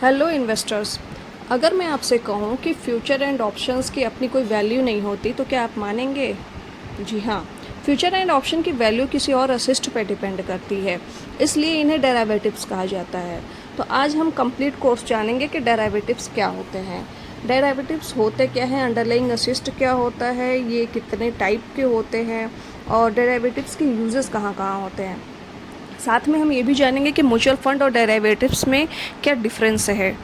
Hello investors. अगर मैं आपसे कहूँ कि फ्यूचर एंड ऑप्शंस की अपनी कोई वैल्यू नहीं होती तो क्या आप मानेंगे? जी हाँ, फ्यूचर एंड ऑप्शन की वैल्यू किसी और असिस्ट पर डिपेंड करती है, इसलिए इन्हें डेरिवेटिव्स कहा जाता है। तो आज हम कंप्लीट कोर्स जानेंगे कि डेरिवेटिव्स क्या होते हैं, डेरिवेटिव्स होते क्या हैं, अंडरलाइंग असिस्ट क्या होता है, ये कितने टाइप के होते हैं और डेरिवेटिव्स के यूजेस कहाँ कहाँ होते हैं। साथ में हम ये भी जानेंगे कि म्यूचुअल फंड और डेरिवेटिव्स में क्या डिफरेंस है,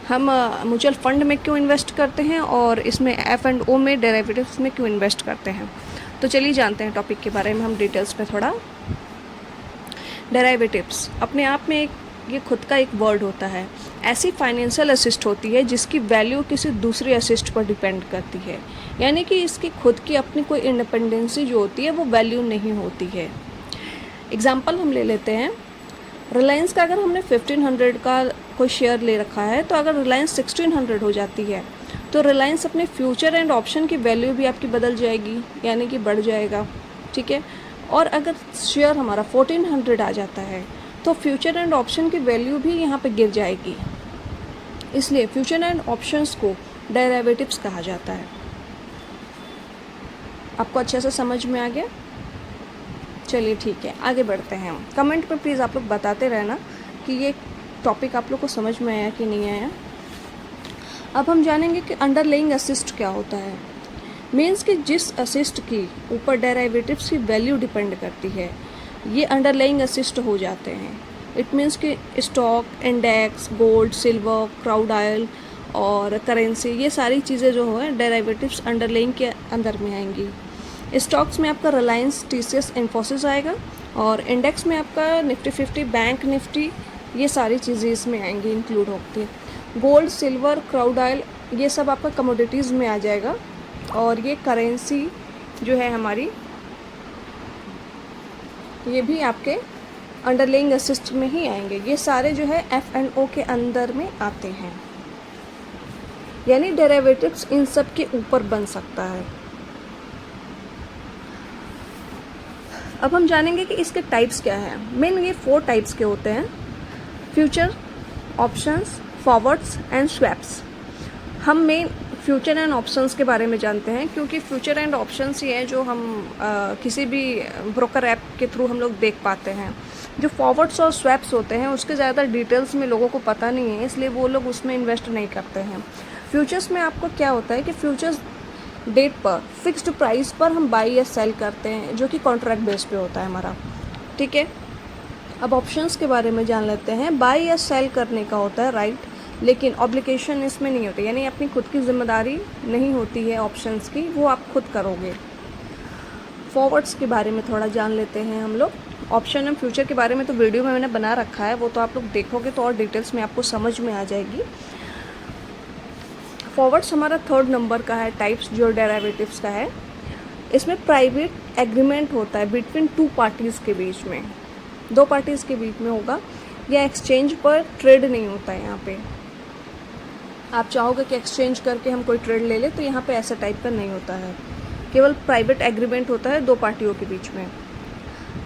हम म्यूचुअल फंड में क्यों इन्वेस्ट करते हैं और इसमें F&O में डेरिवेटिव्स में क्यों इन्वेस्ट करते हैं। तो चलिए जानते हैं टॉपिक के बारे में हम डिटेल्स में थोड़ा। डेरिवेटिव्स अपने आप में ये खुद का एक वर्ड होता है। ऐसी फाइनेंशियल असिस्ट होती है जिसकी वैल्यू किसी दूसरे असिस्ट पर डिपेंड करती है, यानी कि इसकी खुद की अपनी कोई इंडिपेंडेंसी जो होती है वो वैल्यू नहीं होती है। एग्जाम्पल हम ले लेते हैं, रिलायंस का अगर हमने 1500 का कोई शेयर ले रखा है, तो अगर रिलायंस 1600 हो जाती है तो रिलायंस अपने फ्यूचर एंड ऑप्शन की वैल्यू भी आपकी बदल जाएगी, यानी कि बढ़ जाएगा। ठीक है। और अगर शेयर हमारा 1400 आ जाता है तो फ्यूचर एंड ऑप्शन की वैल्यू भी यहाँ पे गिर जाएगी। इसलिए फ्यूचर एंड ऑप्शंस को डेरिवेटिव्स कहा जाता है। आपको अच्छे से समझ में आ गया? चलिए ठीक है, आगे बढ़ते हैं हम। कमेंट में प्लीज़ आप लोग बताते रहना कि ये टॉपिक आप लोग को समझ में आया कि नहीं आया। अब हम जानेंगे कि अंडरलाइंग असिस्ट क्या होता है। मीन्स कि जिस असिस्ट की ऊपर डेरिवेटिव्स की वैल्यू डिपेंड करती है, ये अंडरलाइंग असिस्ट हो जाते हैं। इट मीन्स कि stock, index, gold, silver, crude oil और करेंसी, ये सारी चीज़ें जो हैं डेरिवेटिव्स अंडरलाइंग के अंदर में आएंगी। स्टॉक्स में आपका रिलायंस, TCS, इन्फोसिस आएगा और इंडेक्स में आपका निफ्टी 50, बैंक निफ्टी, ये सारी चीज़ें इसमें आएंगी, इंक्लूड होती है। गोल्ड, सिल्वर, क्रूड ऑयल, ये सब आपका कमोडिटीज़ में आ जाएगा। और ये करेंसी जो है हमारी, ये भी आपके अंडरलाइंग असिस्ट में ही आएंगे। ये सारे जो है F&O के अंदर में आते हैं, यानी डेरिवेटिव्स इन सब के ऊपर बन सकता है। अब हम जानेंगे कि इसके टाइप्स क्या हैं। मेन ये 4 टाइप्स के होते हैं: future, options, forwards and swaps. हम मेन फ्यूचर एंड ऑप्शंस के बारे में जानते हैं, क्योंकि फ्यूचर एंड ऑप्शंस ही है जो हम किसी भी ब्रोकर ऐप के थ्रू हम लोग देख पाते हैं। जो फॉरवर्ड्स और स्वैप्स होते हैं उसके ज़्यादा डिटेल्स में लोगों को पता नहीं है, इसलिए वो लोग उसमें इन्वेस्ट नहीं करते हैं। फ्यूचर्स में आपको क्या होता है कि फ्यूचर्स डेट पर फिक्स्ड प्राइस पर हम बाई या सेल करते हैं, जो कि कॉन्ट्रैक्ट बेस पे होता है हमारा। ठीक है। अब ऑप्शंस के बारे में जान लेते हैं। बाई या सेल करने का होता है राइट, लेकिन ऑब्लिगेशन इसमें नहीं होती, यानी अपनी खुद की जिम्मेदारी नहीं होती है ऑप्शंस की, वो आप खुद करोगे। फॉरवर्ड्स के बारे में थोड़ा जान लेते हैं हम लोग। ऑप्शन एंड फ्यूचर के बारे में तो वीडियो में मैंने बना रखा है, वो तो आप लोग देखोगे तो और डिटेल्स में आपको समझ में आ जाएगी। फॉरवर्ड्स हमारा 3rd नंबर का है टाइप्स जो डेरिवेटिव्स का है। इसमें प्राइवेट एग्रीमेंट होता है बिटवीन 2 पार्टीज़ के बीच में, 2 पार्टीज़ के बीच में होगा। या एक्सचेंज पर ट्रेड नहीं होता है। यहाँ पे आप चाहोगे कि एक्सचेंज करके हम कोई ट्रेड ले ले, तो यहाँ पे ऐसा टाइप का नहीं होता है, केवल प्राइवेट एग्रीमेंट होता है 2 पार्टियों के बीच में।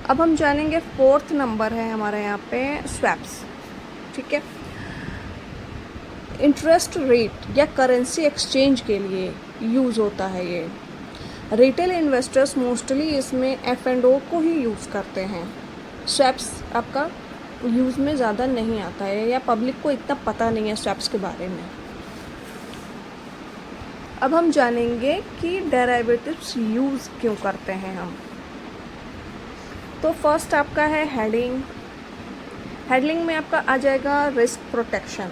अब हम जानेंगे 4th नंबर है हमारा यहाँ पे स्वैप्स। ठीक है। इंटरेस्ट रेट या करेंसी एक्सचेंज के लिए यूज़ होता है ये। रिटेल इन्वेस्टर्स मोस्टली इसमें F&O को ही यूज़ करते हैं। स्वैप्स आपका यूज़ में ज़्यादा नहीं आता है, या पब्लिक को इतना पता नहीं है स्वैप्स के बारे में। अब हम जानेंगे कि डेरिवेटिव्स यूज़ क्यों करते हैं हम। तो फर्स्ट आपका है हेडिंग। हेडिंग में आपका आ जाएगा रिस्क प्रोटेक्शन।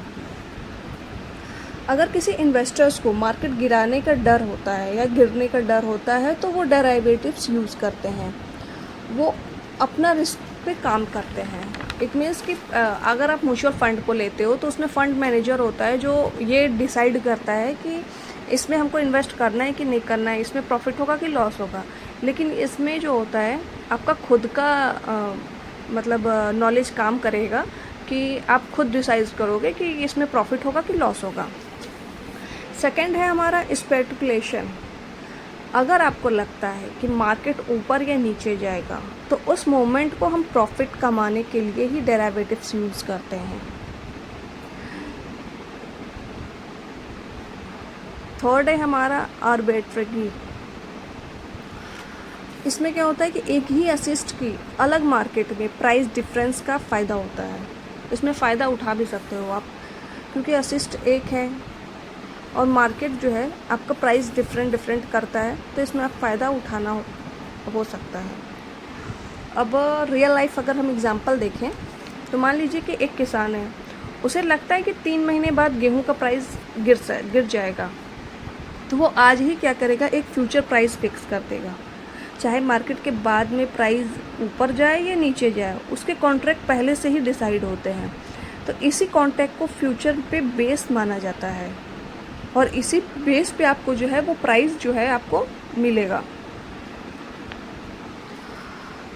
अगर किसी इन्वेस्टर्स को मार्केट गिराने का डर होता है या गिरने का डर होता है, तो वो डेरिवेटिव्स यूज़ करते हैं, वो अपना रिस्क पे काम करते हैं। इट मीन्स कि अगर आप म्यूचुअल फंड को लेते हो तो उसमें फ़ंड मैनेजर होता है जो ये डिसाइड करता है कि इसमें हमको इन्वेस्ट करना है कि नहीं करना है, इसमें प्रॉफिट होगा कि लॉस होगा। लेकिन इसमें जो होता है आपका खुद का मतलब नॉलेज काम करेगा कि आप खुद डिसाइड करोगे कि इसमें प्रॉफिट होगा कि लॉस होगा। सेकंड है हमारा स्पेकुलेशन। अगर आपको लगता है कि मार्केट ऊपर या नीचे जाएगा तो उस मोमेंट को हम प्रॉफिट कमाने के लिए ही डेरिवेटिव्स यूज़ करते हैं। थर्ड है हमारा आर्बिट्रेरी। इसमें क्या होता है कि एक ही असिस्ट की अलग मार्केट में प्राइस डिफरेंस का फ़ायदा होता है। इसमें फ़ायदा उठा भी सकते हो आप, क्योंकि असिस्ट एक है और मार्केट जो है आपका प्राइस डिफरेंट करता है, तो इसमें आप फ़ायदा उठाना हो सकता है। अब रियल लाइफ अगर हम एग्जांपल देखें तो मान लीजिए कि एक किसान है, उसे लगता है कि 3 महीने बाद गेहूं का प्राइस गिर जाएगा, तो वो आज ही क्या करेगा, एक फ्यूचर प्राइस फिक्स कर देगा। चाहे मार्केट के बाद में प्राइस ऊपर जाए या नीचे जाए, उसके कॉन्ट्रैक्ट पहले से ही डिसाइड होते हैं। तो इसी कॉन्ट्रैक्ट को फ्यूचर पे बेस माना जाता है और इसी बेस पे आपको जो है वो प्राइस जो है आपको मिलेगा।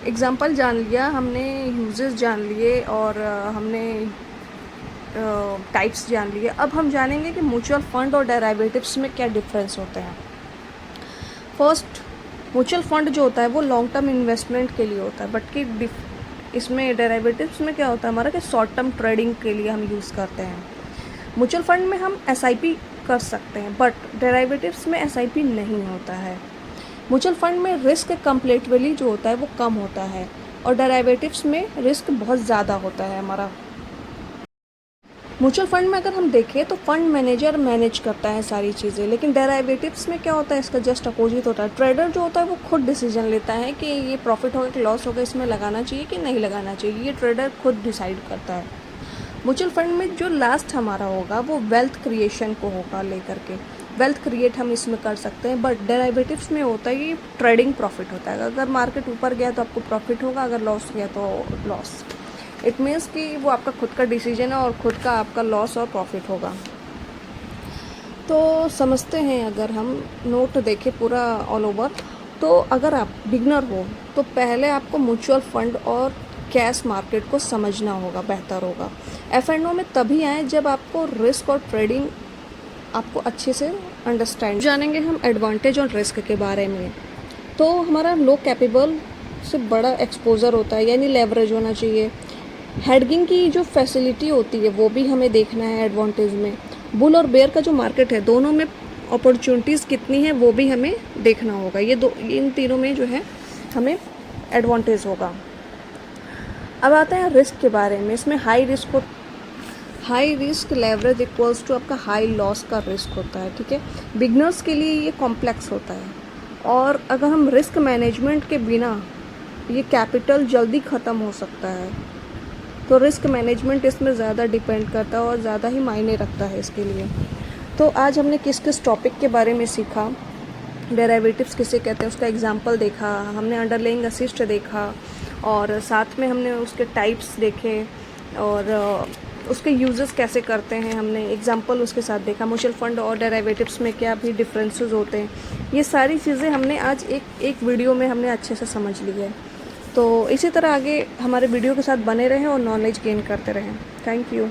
एग्जाम्पल जान लिया हमने, यूजेस जान लिए और हमने टाइप्स जान लिए। अब हम जानेंगे कि म्यूचुअल फंड और डेरिवेटिव्स में क्या डिफरेंस होते हैं। फर्स्ट, म्यूचुअल फंड जो होता है वो लॉन्ग टर्म इन्वेस्टमेंट के लिए होता है, बट कि इसमें डेरिवेटिव्स में क्या होता है हमारा कि शॉर्ट टर्म ट्रेडिंग के लिए हम यूज़ करते हैं। म्यूचुअल फंड में हम SIP कर सकते हैं, बट डेरिवेटिव्स में SIP नहीं होता है। म्यूचुअल फंड में रिस्क कंपैरेटिवली जो होता है वो कम होता है और डेरिवेटिव्स में रिस्क बहुत ज़्यादा होता है हमारा। म्यूचुअल फंड में अगर हम देखें तो फंड मैनेजर मैनेज करता है सारी चीज़ें, लेकिन डेरिवेटिव्स में क्या होता है, इसका जस्ट अपोजिट होता है। ट्रेडर जो होता है वो खुद डिसीजन लेता है कि ये प्रॉफिट होगा कि लॉस होगा, इसमें लगाना चाहिए कि नहीं लगाना चाहिए, ये ट्रेडर खुद डिसाइड करता है। म्यूचुअल फंड में जो लास्ट हमारा होगा वो वेल्थ क्रिएशन को होगा लेकर के, वेल्थ क्रिएट हम इसमें कर सकते हैं। बट डेरिवेटिव्स में होता है कि ट्रेडिंग प्रॉफिट होता है, अगर मार्केट ऊपर गया तो आपको प्रॉफिट होगा, अगर लॉस गया तो लॉस। इट मीन्स कि वो आपका खुद का डिसीजन है और खुद का आपका लॉस और प्रॉफिट होगा। तो समझते हैं, अगर हम नोट देखें पूरा ऑल ओवर, तो अगर आप बिगनर हो तो पहले आपको म्यूचुअल फंड और कैश मार्केट को समझना होगा, बेहतर होगा। F&O में तभी आए जब आपको रिस्क और ट्रेडिंग आपको अच्छे से अंडरस्टैंड। जानेंगे हम एडवांटेज और रिस्क के बारे में। तो हमारा लो कैपेबल से बड़ा एक्सपोजर होता है, यानी लेवरेज होना चाहिए। हेडगिंग की जो फैसिलिटी होती है वो भी हमें देखना है एडवांटेज में। बुल और बेयर का जो मार्केट है दोनों में अपॉर्चुनिटीज़ कितनी है वो भी हमें देखना होगा। इन तीनों में जो है हमें एडवांटेज होगा। अब आते हैं रिस्क के बारे में। इसमें high risk leverage equals to आपका हाई लॉस का रिस्क होता है, ठीक है। बिगनर्स के लिए ये कॉम्प्लेक्स होता है और अगर हम रिस्क मैनेजमेंट के बिना ये कैपिटल जल्दी ख़त्म हो सकता है, तो रिस्क मैनेजमेंट इसमें ज़्यादा डिपेंड करता है और ज़्यादा ही मायने रखता है इसके लिए। तो आज हमने किस किस टॉपिक के बारे में सीखा, डेरिवेटिव्स किसे कहते हैं उसका एग्जांपल देखा, हमने अंडरलाइंग असिस्ट देखा और साथ में हमने उसके टाइप्स देखे और उसके यूजेस कैसे करते हैं, हमने एग्जांपल उसके साथ देखा। म्यूचुअल फंड और डेरिवेटिव्स में क्या भी डिफरेंसेस होते हैं, ये सारी चीज़ें हमने आज एक वीडियो में हमने अच्छे से समझ ली है। तो इसी तरह आगे हमारे वीडियो के साथ बने रहें और नॉलेज गेन करते रहें। Thank you.